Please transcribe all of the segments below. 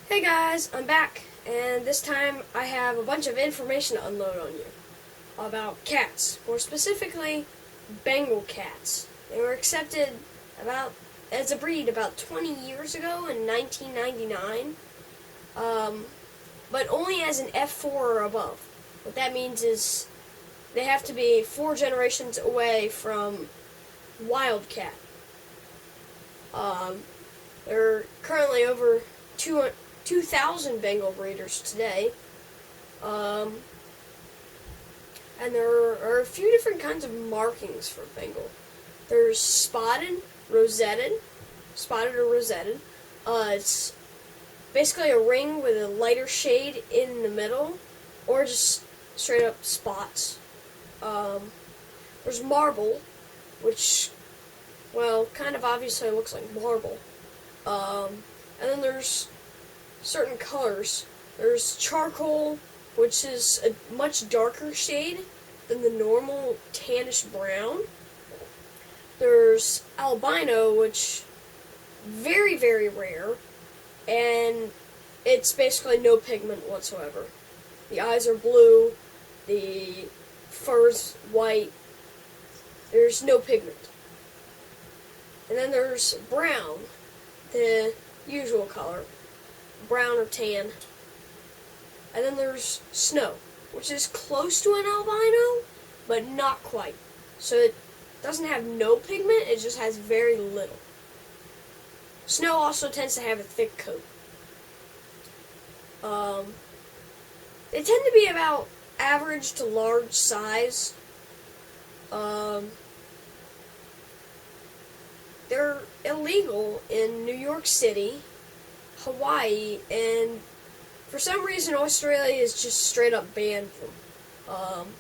Hey guys, I'm back, and this time I have a bunch of information to unload on you about cats, more specifically Bengal cats. They were accepted as a breed about 20 years ago in 1999, but only as an F4 or above. What that means is they have to be 4 generations away from wild cat. There are currently over 2,000 Bengal breeders today, and there are a few different kinds of markings for Bengal. There's spotted or rosetted. It's basically a ring with a lighter shade in the middle, or just straight up spots. There's marble, which, well, kind of obviously looks like marble. And then there's certain colors. There's charcoal, which is a much darker shade than the normal tannish brown. There's albino, which very, very rare, and it's basically no pigment whatsoever. The eyes are blue, the fur's white, there's no pigment. And then there's brown, the usual color, brown or tan. And then there's snow, which is close to an albino, but not quite. So it doesn't have no pigment, it just has very little. Snow also tends to have a thick coat. They tend to be about average to large size. They're illegal in New York City, Hawaii, and for some reason Australia is just straight up banned them.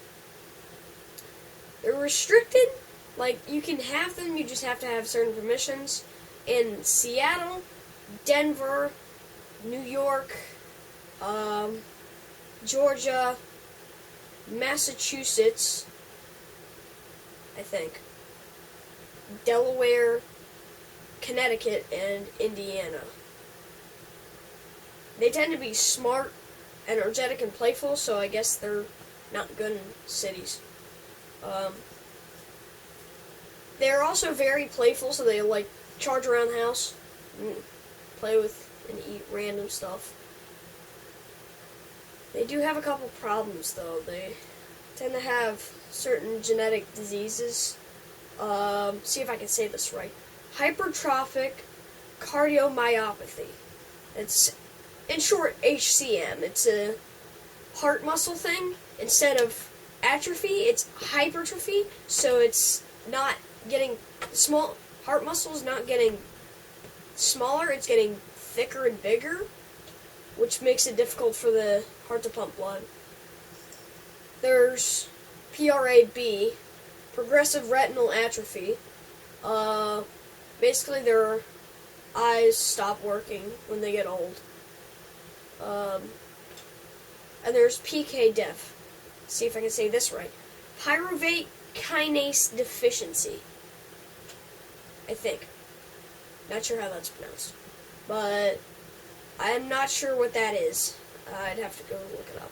They're restricted, like you can have them, you just have to have certain permissions. In Seattle, Denver, New York, Georgia, Massachusetts, I think, Delaware, Connecticut, and Indiana. They tend to be smart, energetic, and playful, so I guess they're not good in cities. They're also very playful, so they like charge around the house, and play with and eat random stuff. They do have a couple problems, though. They tend to have certain genetic diseases. See if I can say this right. Hypertrophic cardiomyopathy. It's, in short, HCM. It's a heart muscle thing. Instead of atrophy, it's hypertrophy. So it's not getting small. Heart muscle is not getting smaller. It's getting thicker and bigger, which makes it difficult for the heart to pump blood. There's PRAB, progressive retinal atrophy. Basically, their eyes stop working when they get old. And there's PK-DEF. See if I can say this right. Pyruvate kinase deficiency. I think. Not sure how that's pronounced. But I'm not sure what that is. I'd have to go look it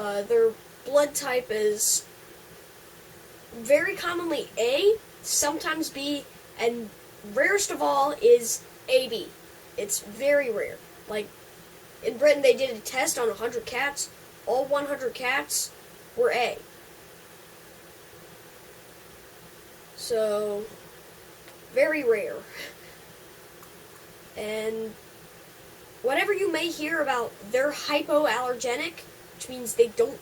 up. Their blood type is very commonly A, sometimes B, and rarest of all is AB. It's very rare. Like, in Britain they did a test on 100 cats. All 100 cats were A. So, very rare. And whatever you may hear about, they're hypoallergenic, which means they don't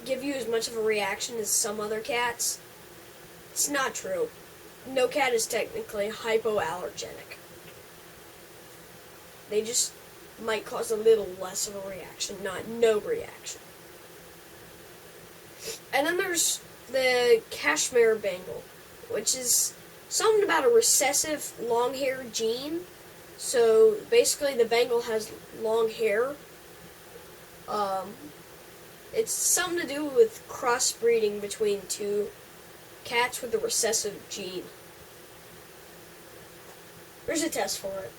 give you as much of a reaction as some other cats. It's not true. No cat is technically hypoallergenic. They just might cause a little less of a reaction, not no reaction. And then there's the Kashmir Bengal, which is something about a recessive long-haired gene. So basically the Bengal has long hair. It's something to do with crossbreeding between two cats with a recessive gene. There's a test for it.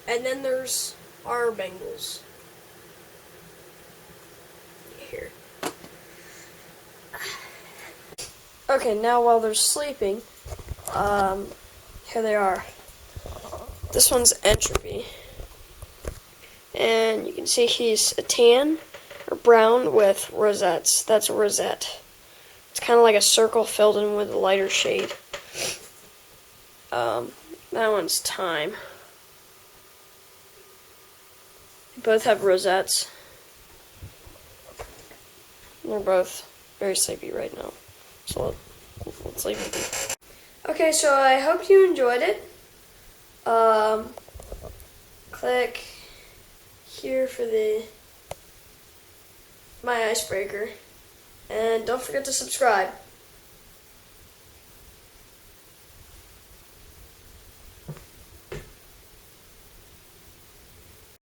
And then there's our Bengals. Here. Okay, now while they're sleeping, here they are. This one's Entropy. And you can see he's a tan or brown with rosettes. That's a rosette. It's kind of like a circle filled in with a lighter shade. That one's Time. They both have rosettes. And they're both very sleepy right now. So let's leave it. Okay, so I hope you enjoyed it. Click here for my icebreaker. And don't forget to subscribe.